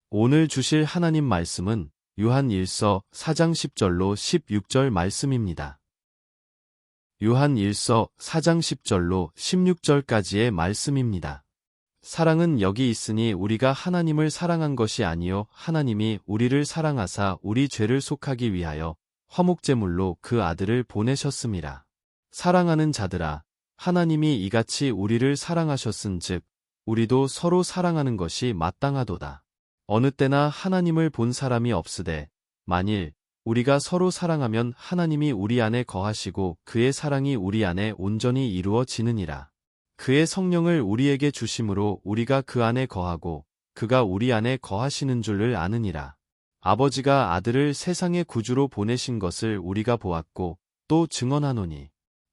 오늘 주실 하나님 말씀은 요한 1서 4장 10절로 16절 말씀입니다. 요한 1서 4장 10절로 16절까지의 말씀입니다. 사랑은 여기 있으니 우리가 하나님을 사랑한 것이 아니요 하나님이 우리를 사랑하사 우리 죄를 속하기 위하여 화목제물로 그 아들을 보내셨음이라. 사랑하는 자들아, 하나님이 이같이 우리를 사랑하셨은즉 우리도 서로 사랑하는 것이 마땅하도다. 어느 때나 하나님을 본 사람이 없으되 만일 우리가 서로 사랑하면 하나님이 우리 안에 거하시고 그의 사랑이 우리 안에 온전히 이루어지느니라. 그의 성령을 우리에게 주심으로 우리가 그 안에 거하고 그가 우리 안에 거하시는 줄을 아느니라. 아버지가 아들을 세상의 구주로 보내신 것을 우리가 보았고 또 증언하노니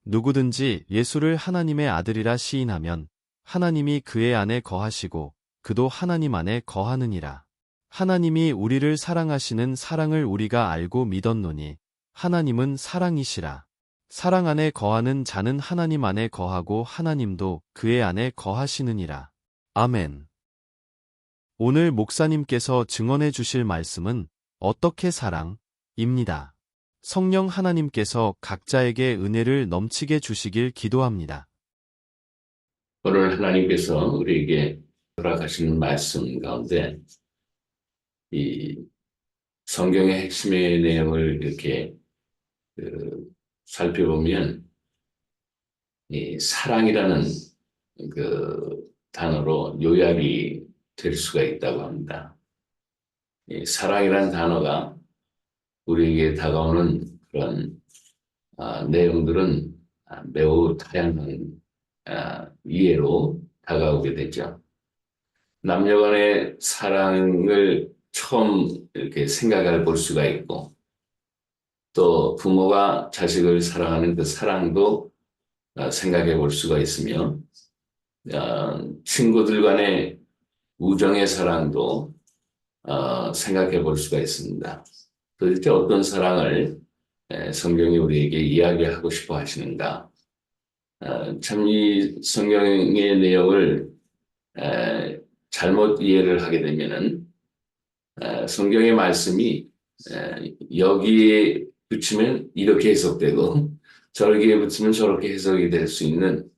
누구든지 예수를 하나님의 아들이라 시인하면 하나님이 그의 안에 거하시고 그도 하나님 안에 거하느니라. 하나님이 우리를 사랑하시는 사랑을 우리가 알고 믿었노니 하나님은 사랑이시라. 사랑 안에 거하는 자는 하나님 안에 거하고 하나님도 그의 안에 거하시느니라. 아멘. 오늘 목사님께서 증언해 주실 말씀은 어떻게 사랑입니다. 성령 하나님께서 각자에게 은혜를 넘치게 주시길 기도합니다. 오늘 하나님께서 우리에게 허락하시는 말씀 가운데 이 성경의 핵심의 내용을 이렇게 살펴보면 이 사랑이라는 그 단어로 요약이 될 수가 있다고 합니다. 이 사랑이라는 단어가 우리에게 다가오는 그런 내용들은 매우 다양한 이해로 다가오게 되죠. 남녀 간의 사랑을 처음 이렇게 생각해 볼 수가 있고, 또 부모가 자식을 사랑하는 그 사랑도 생각해 볼 수가 있으며, 친구들 간의 우정의 사랑도 생각해 볼 수가 있습니다. 도대체 어떤 사랑을 성경이 우리에게 이야기하고 싶어 하시는가? 참 이 성경의 내용을 잘못 이해를 하게 되면은 성경의 말씀이 여기에 붙이면 이렇게 해석되고 저기에 붙이면 저렇게 해석이 될 수 있는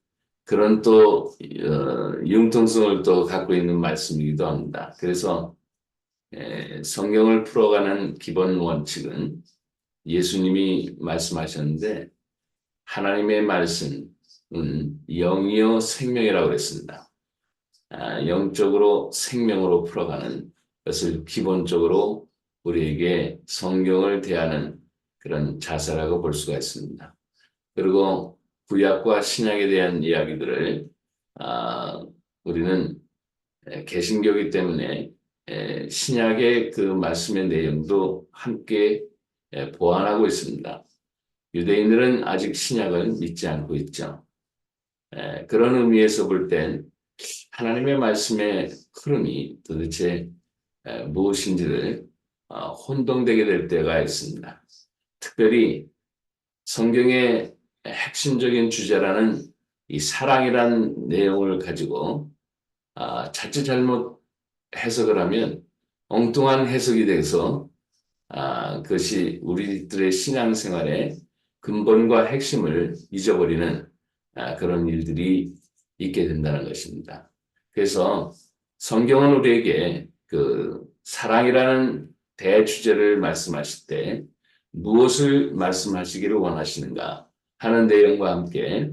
그런 또 융통성을 또 갖고 있는 말씀이기도 합니다. 그래서 성경을 풀어가는 기본 원칙은 예수님이 말씀하셨는데 하나님의 말씀은 영이요 생명이라고 그랬습니다. 영적으로 생명으로 풀어가는 것을 기본적으로 우리에게 성경을 대하는 그런 자세라고 볼 수가 있습니다. 그리고 구약과 신약에 대한 이야기들을 우리는 개신교이기 때문에 신약의 그 말씀의 내용도 함께 보완하고 있습니다. 유대인들은 아직 신약을 믿지 않고 있죠. 그런 의미에서 볼 땐 하나님의 말씀의 흐름이 도대체 무엇인지를 혼동되게 될 때가 있습니다. 특별히 성경의 핵심적인 주제라는 이 사랑이라는 내용을 가지고 자칫 잘못 해석을 하면 엉뚱한 해석이 돼서 그것이 우리들의 신앙생활의 근본과 핵심을 잊어버리는 그런 일들이 있게 된다는 것입니다. 그래서 성경은 우리에게 그 사랑이라는 대주제를 말씀하실 때 무엇을 말씀하시기를 원하시는가 하는 내용과 함께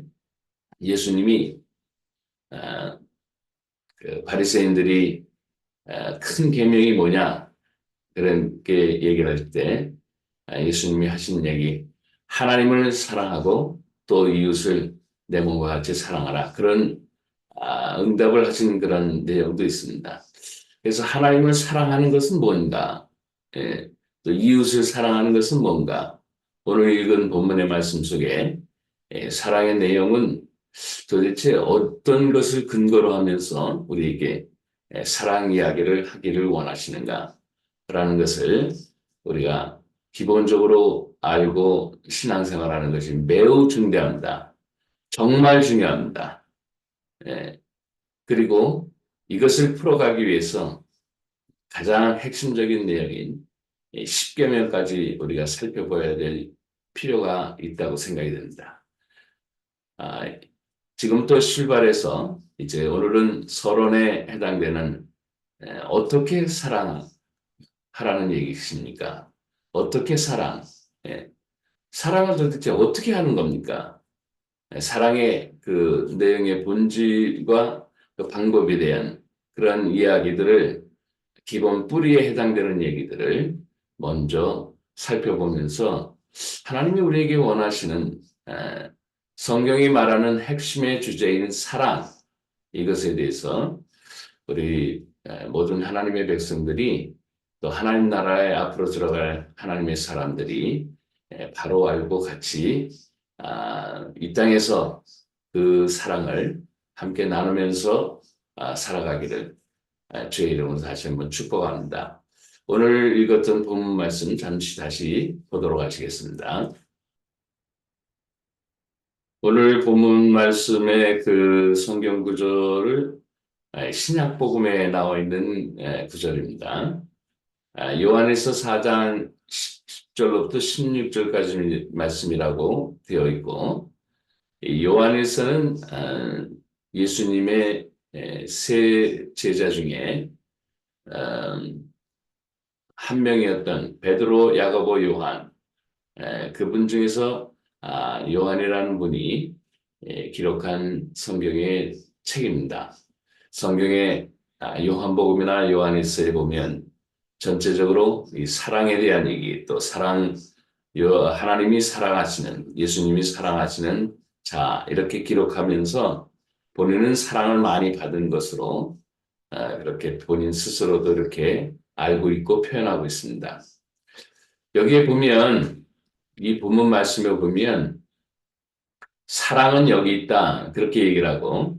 예수님이 그 바리새인들이 큰 계명이 뭐냐 그렇게 얘기를 할 때 예수님이 하신 얘기 하나님을 사랑하고 또 이웃을 내 몸과 같이 사랑하라 그런 응답을 하신 그런 내용도 있습니다. 그래서 하나님을 사랑하는 것은 뭔가 또 이웃을 사랑하는 것은 뭔가 오늘 읽은 본문의 말씀 속에 사랑의 내용은 도대체 어떤 것을 근거로 하면서 우리에게 사랑 이야기를 하기를 원하시는가 라는 것을 우리가 기본적으로 알고 신앙생활하는 것이 매우 중대합니다. 정말 중요합니다. 그리고 이것을 풀어가기 위해서 가장 핵심적인 내용인 이 십계명까지 우리가 살펴봐야 될 필요가 있다고 생각이 됩니다. 아, 지금부터 출발해서 이제 오늘은 서론에 해당되는 어떻게 사랑하라는 얘기십니까? 어떻게 사랑? 예, 사랑을 도대체 어떻게 하는 겁니까? 사랑의 그 내용의 본질과 그 방법에 대한 그런 이야기들을 기본 뿌리에 해당되는 얘기들을 먼저 살펴보면서 하나님이 우리에게 원하시는 성경이 말하는 핵심의 주제인 사랑 이것에 대해서 우리 모든 하나님의 백성들이 또 하나님 나라에 앞으로 들어갈 하나님의 사람들이 바로 알고 같이 이 땅에서 그 사랑을 함께 나누면서 살아가기를 주의 이름으로 다시 한번 축복합니다. 오늘 읽었던 본문 말씀 잠시 다시 보도록 하시겠습니다. 오늘 본문 말씀의 그 성경 구절을 신약복음에 나와 있는 구절입니다. 요한에서 4장 10절로부터 16절까지 말씀이라고 되어 있고, 요한에서는 예수님의 세 제자 중에 한 명이었던 베드로, 야고보, 요한, 그분 중에서 요한이라는 분이 기록한 성경의 책입니다. 성경의 요한복음이나 요한일서에 보면 전체적으로 이 사랑에 대한 얘기, 또 하나님이 사랑하시는, 예수님이 사랑하시는 자, 이렇게 기록하면서 본인은 사랑을 많이 받은 것으로 그렇게 본인 스스로도 이렇게 알고 있고 표현하고 있습니다. 여기에 보면, 이 본문 말씀에 보면 사랑은 여기 있다, 그렇게 얘기를 하고,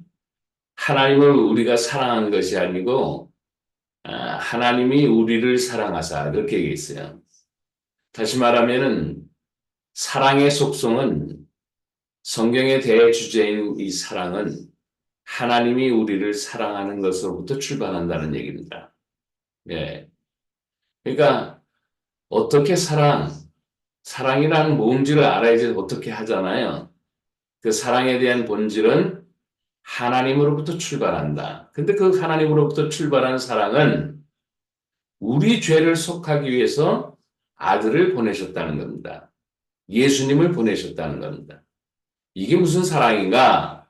하나님을 우리가 사랑한 것이 아니고 하나님이 우리를 사랑하사, 그렇게 얘기했어요. 다시 말하면은 사랑의 속성은, 성경의 대주제인 이 사랑은 하나님이 우리를 사랑하는 것으로부터 출발한다는 얘기입니다. 예. 그러니까 어떻게 사랑이라는 뭔지를 알아야지 어떻게 하잖아요. 그 사랑에 대한 본질은 하나님으로부터 출발한다. 근데 그 하나님으로부터 출발한 사랑은 우리 죄를 속하기 위해서 아들을 보내셨다는 겁니다. 예수님을 보내셨다는 겁니다. 이게 무슨 사랑인가?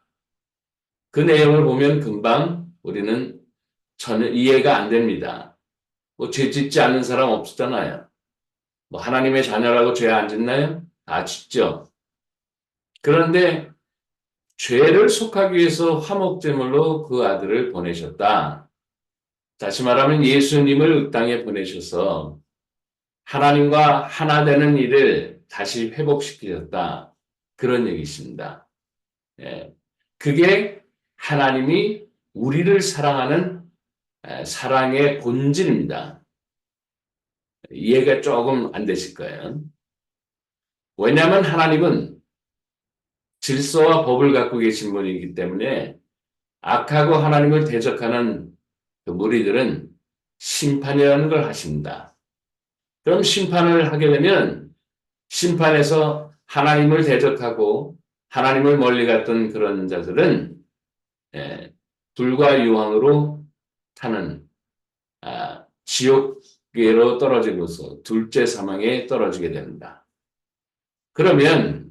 그 내용을 보면 금방 우리는 전혀 이해가 안 됩니다. 뭐 죄 짓지 않는 사람 없잖아요. 뭐 하나님의 자녀라고 죄 안 짓나요? 다 짓죠. 그런데 죄를 속하기 위해서 화목제물로 그 아들을 보내셨다. 다시 말하면 예수님을 이 땅에 보내셔서 하나님과 하나 되는 일을 다시 회복시키셨다. 그런 얘기입니다. 예. 그게 하나님이 우리를 사랑하는 사랑의 본질입니다. 이해가 조금 안 되실 거예요. 왜냐하면 하나님은 질서와 법을 갖고 계신 분이기 때문에 악하고 하나님을 대적하는 그 무리들은 심판이라는 걸 하십니다. 그럼 심판을 하게 되면 심판에서 하나님을 대적하고 하나님을 멀리 갔던 그런 자들은 불과 유황으로 타는 지옥계로 떨어지면서 둘째 사망에 떨어지게 됩니다. 그러면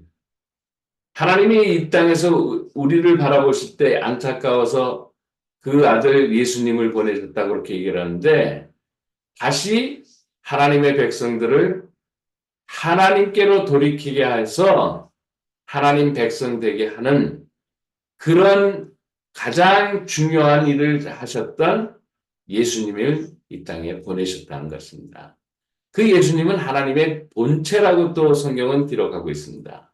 하나님이 이 땅에서 우리를 바라보실 때 안타까워서 그 아들 예수님을 보내셨다고 그렇게 얘기를 하는데, 다시 하나님의 백성들을 하나님께로 돌이키게 해서 하나님 백성 되게 하는 그런 가장 중요한 일을 하셨던 예수님을 이 땅에 보내셨다는 것입니다. 그 예수님은 하나님의 본체라고 또 성경은 기록하고 있습니다.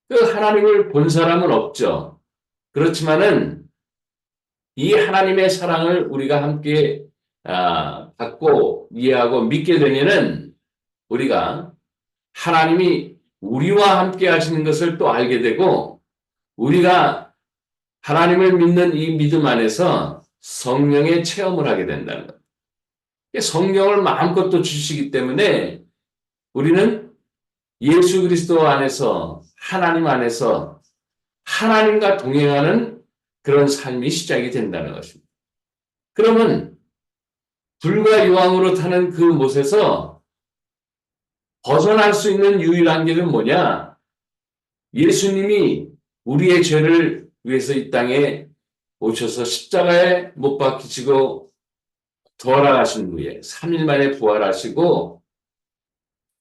그 하나님을 본 사람은 없죠. 그렇지만은 이 하나님의 사랑을 우리가 함께 받고 이해하고 믿게 되면은 우리가 하나님이 우리와 함께 하시는 것을 또 알게 되고, 우리가 하나님을 믿는 이 믿음 안에서 성령의 체험을 하게 된다는 것. 성경을 마음껏 또 주시기 때문에 우리는 예수 그리스도 안에서 하나님 안에서 하나님과 동행하는 그런 삶이 시작이 된다는 것입니다. 그러면 불과 유황으로 타는 그 못에서 벗어날 수 있는 유일한 길은 뭐냐? 예수님이 우리의 죄를 위해서 이 땅에 오셔서 십자가에 못 박히시고 돌아가신 후에 3일 만에 부활하시고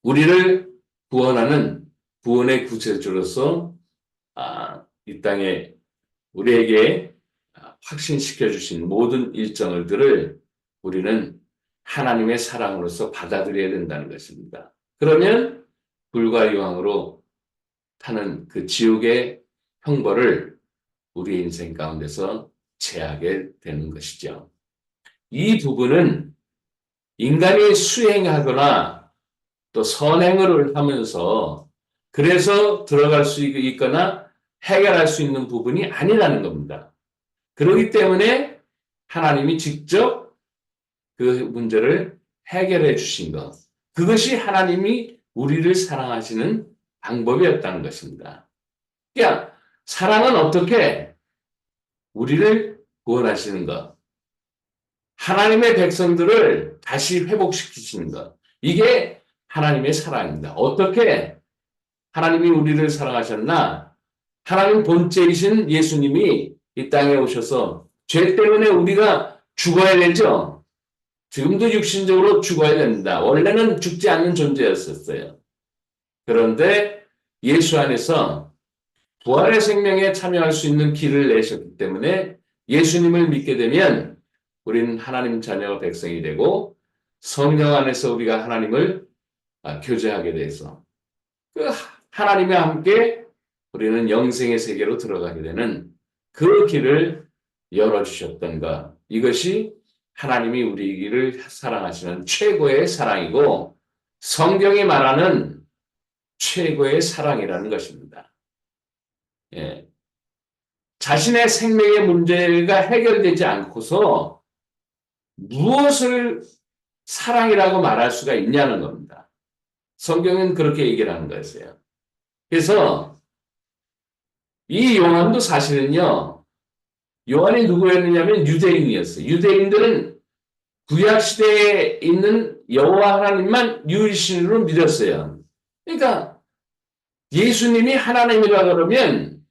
우리를 구원하는 구원의 구세주로서 이 땅에 우리에게 확신시켜 주신 모든 일정들을 우리는 하나님의 사랑으로서 받아들여야 된다는 것입니다. 그러면 불과 유황으로 타는 그 지옥의 형벌을 우리 인생 가운데서 제하게 되는 것이죠. 이 부분은 인간이 수행하거나 또 선행을 하면서 그래서 들어갈 수 있거나 해결할 수 있는 부분이 아니라는 겁니다. 그렇기 때문에 하나님이 직접 그 문제를 해결해 주신 것. 그것이 하나님이 우리를 사랑하시는 방법이었다는 것입니다. 그러니까 사랑은 어떻게 우리를 구원하시는 것. 하나님의 백성들을 다시 회복시키시는 것. 이게 하나님의 사랑입니다. 어떻게 하나님이 우리를 사랑하셨나? 하나님 본체이신 예수님이 이 땅에 오셔서 죄 때문에 우리가 죽어야 되죠. 지금도 육신적으로 죽어야 됩니다. 원래는 죽지 않는 존재였었어요. 그런데 예수 안에서 부활의 생명에 참여할 수 있는 길을 내셨기 때문에 예수님을 믿게 되면 우리는 하나님 자녀 백성이 되고 성령 안에서 우리가 하나님을 교제하게 돼서 그 하나님과 함께 우리는 영생의 세계로 들어가게 되는 그 길을 열어주셨던 것. 이것이 하나님이 우리를 사랑하시는 최고의 사랑이고 성경이 말하는 최고의 사랑이라는 것입니다. 예. 자신의 생명의 문제가 해결되지 않고서 무엇을 사랑이라고 말할 수가 있냐는 겁니다. 성경은 그렇게 얘기를 하는 거였어요. 그래서 이 요한도 사실은요, 요한이 누구였느냐면 유대인이었어요. 유대인들은 구약시대에 있는 여호와 하나님만 유일신으로 믿었어요. 그러니까 예수님이 하나님이라 그러면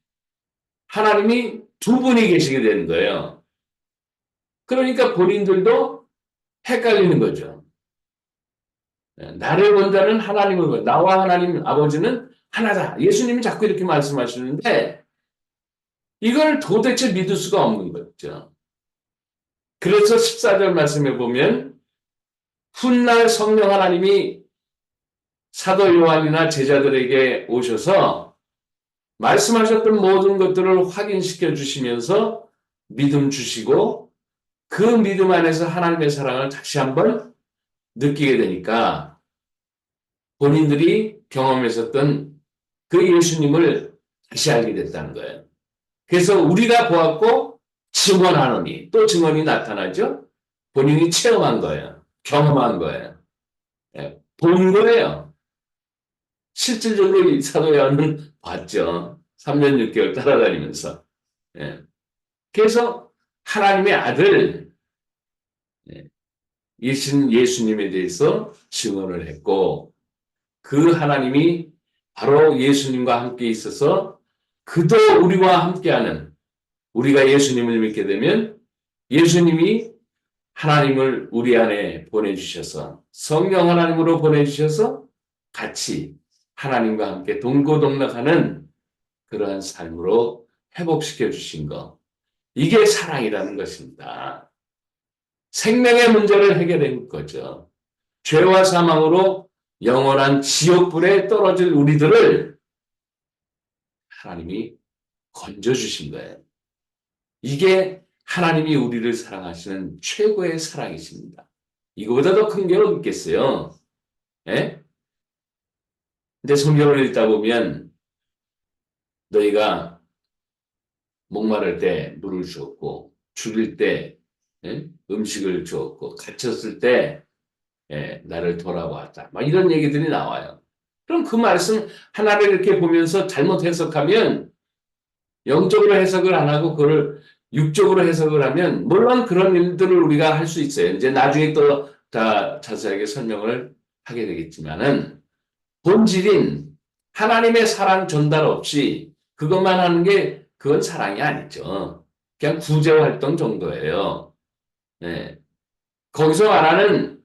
하나님이 두 분이 계시게 되는 거예요. 그러니까 본인들도 헷갈리는 거죠. 나를 본다는 하나님을 본, 나와 하나님 아버지는 하나다. 예수님이 자꾸 이렇게 말씀하시는데 이걸 도대체 믿을 수가 없는 거죠. 그래서 14절 말씀에 보면 훗날 성령 하나님이 사도 요한이나 제자들에게 오셔서 말씀하셨던 모든 것들을 확인시켜 주시면서 믿음 주시고 그 믿음 안에서 하나님의 사랑을 다시 한번 느끼게 되니까 본인들이 경험했었던 그 예수님을 다시 알게 됐다는 거예요. 그래서 우리가 보았고 증언하노니 또 증언이 나타나죠. 본인이 체험한 거예요. 경험한 거예요. 본 거예요. 실질적으로 이 사도 요한은 봤죠. 3년 6개월 따라다니면서. 그래서 하나님의 아들 이신 예수님에 대해서 증언을 했고 그 하나님이 바로 예수님과 함께 있어서 그도 우리와 함께하는 우리가 예수님을 믿게 되면 예수님이 하나님을 우리 안에 보내주셔서 성령 하나님으로 보내주셔서 같이 하나님과 함께 동고동락하는 그러한 삶으로 회복시켜 주신 것. 이게 사랑이라는 것입니다. 생명의 문제를 해결한 거죠. 죄와 사망으로 영원한 지옥불에 떨어질 우리들을 하나님이 건져주신 거예요. 이게 하나님이 우리를 사랑하시는 최고의 사랑이십니다. 이거보다 더 큰 게 어디 있겠어요? 예? 근데 성경을 읽다 보면 너희가 목마를 때 물을 주었고 죽일 때 음식을 주었고 갇혔을 때 예, 나를 돌아보았다. 막 이런 얘기들이 나와요. 그럼 그 말씀 하나를 이렇게 보면서 잘못 해석하면 영적으로 해석을 안 하고 그걸 육적으로 해석을 하면 물론 그런 일들을 우리가 할 수 있어요. 이제 나중에 또 다 자세하게 설명을 하게 되겠지만은 본질인 하나님의 사랑 전달 없이 그것만 하는 게 그건 사랑이 아니죠. 그냥 구제 활동 정도예요. 네. 거기서 말하는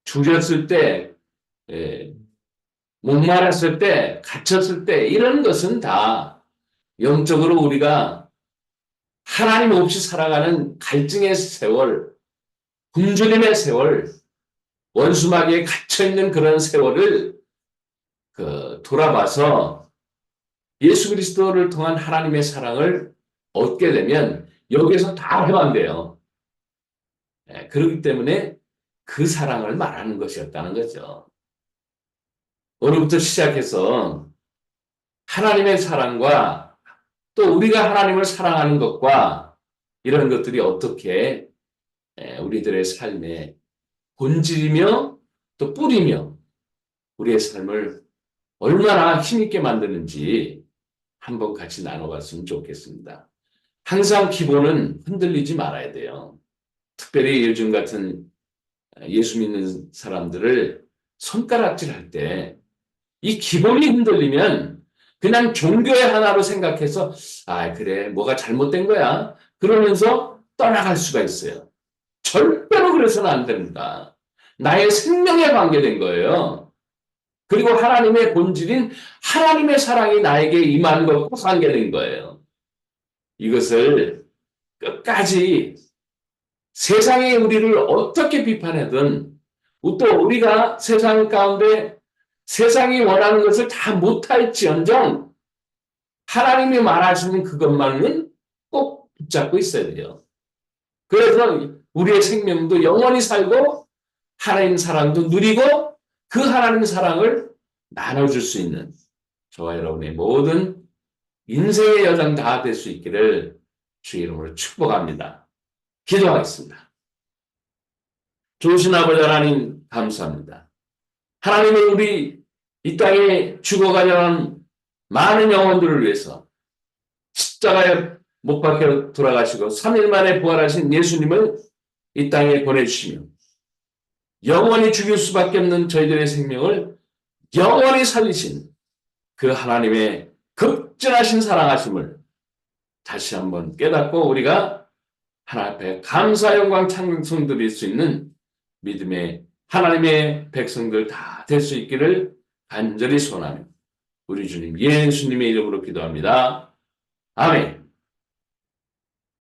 줄였을 때, 예, 목말랐을 때, 갇혔을 때 이런 것은 다 영적으로 우리가 하나님 없이 살아가는 갈증의 세월, 굶주림의 세월, 원수마귀에 갇혀있는 그런 세월을 돌아봐서 예수 그리스도를 통한 하나님의 사랑을 얻게 되면 여기에서 다 해방돼요. 예, 그렇기 때문에 그 사랑을 말하는 것이었다는 거죠. 오늘부터 시작해서 하나님의 사랑과 또 우리가 하나님을 사랑하는 것과 이런 것들이 어떻게 우리들의 삶의 본질이며 또 뿌리며 우리의 삶을 얼마나 힘있게 만드는지 한번 같이 나눠봤으면 좋겠습니다. 항상 기본은 흔들리지 말아야 돼요. 특별히 요즘 같은 예수 믿는 사람들을 손가락질할 때 이 기본이 흔들리면 그냥 종교의 하나로 생각해서 아 그래 뭐가 잘못된 거야 그러면서 떠나갈 수가 있어요. 절대로 그래서는 안 됩니다. 나의 생명에 관계된 거예요. 그리고 하나님의 본질인 하나님의 사랑이 나에게 임한 것과 관계된 거예요. 이것을 끝까지 세상이 우리를 어떻게 비판하든 또 우리가 세상 가운데 세상이 원하는 것을 다 못할지언정 하나님이 말하시는 그것만은 꼭 붙잡고 있어야 돼요. 그래서 우리의 생명도 영원히 살고 하나님 사랑도 누리고 그 하나님 사랑을 나눠줄 수 있는 저와 여러분의 모든 인생의 여정 다 될 수 있기를 주의 이름으로 축복합니다. 기도하겠습니다. 좋으신 아버지 하나님 감사합니다. 하나님은 우리 이 땅에 죽어가려는 많은 영혼들을 위해서 십자가에 못 박혀 돌아가시고 3일 만에 부활하신 예수님을 이 땅에 보내주시며 영원히 죽일 수밖에 없는 저희들의 생명을 영원히 살리신 그 하나님의 극진하신 사랑하심을 다시 한번 깨닫고 우리가 하나님 앞에 감사 영광 찬송 드릴 수 있는 믿음의 하나님의 백성들 다 될 수 있기를 간절히 소원하며 우리 주님 예수님의 이름으로 기도합니다. 아멘.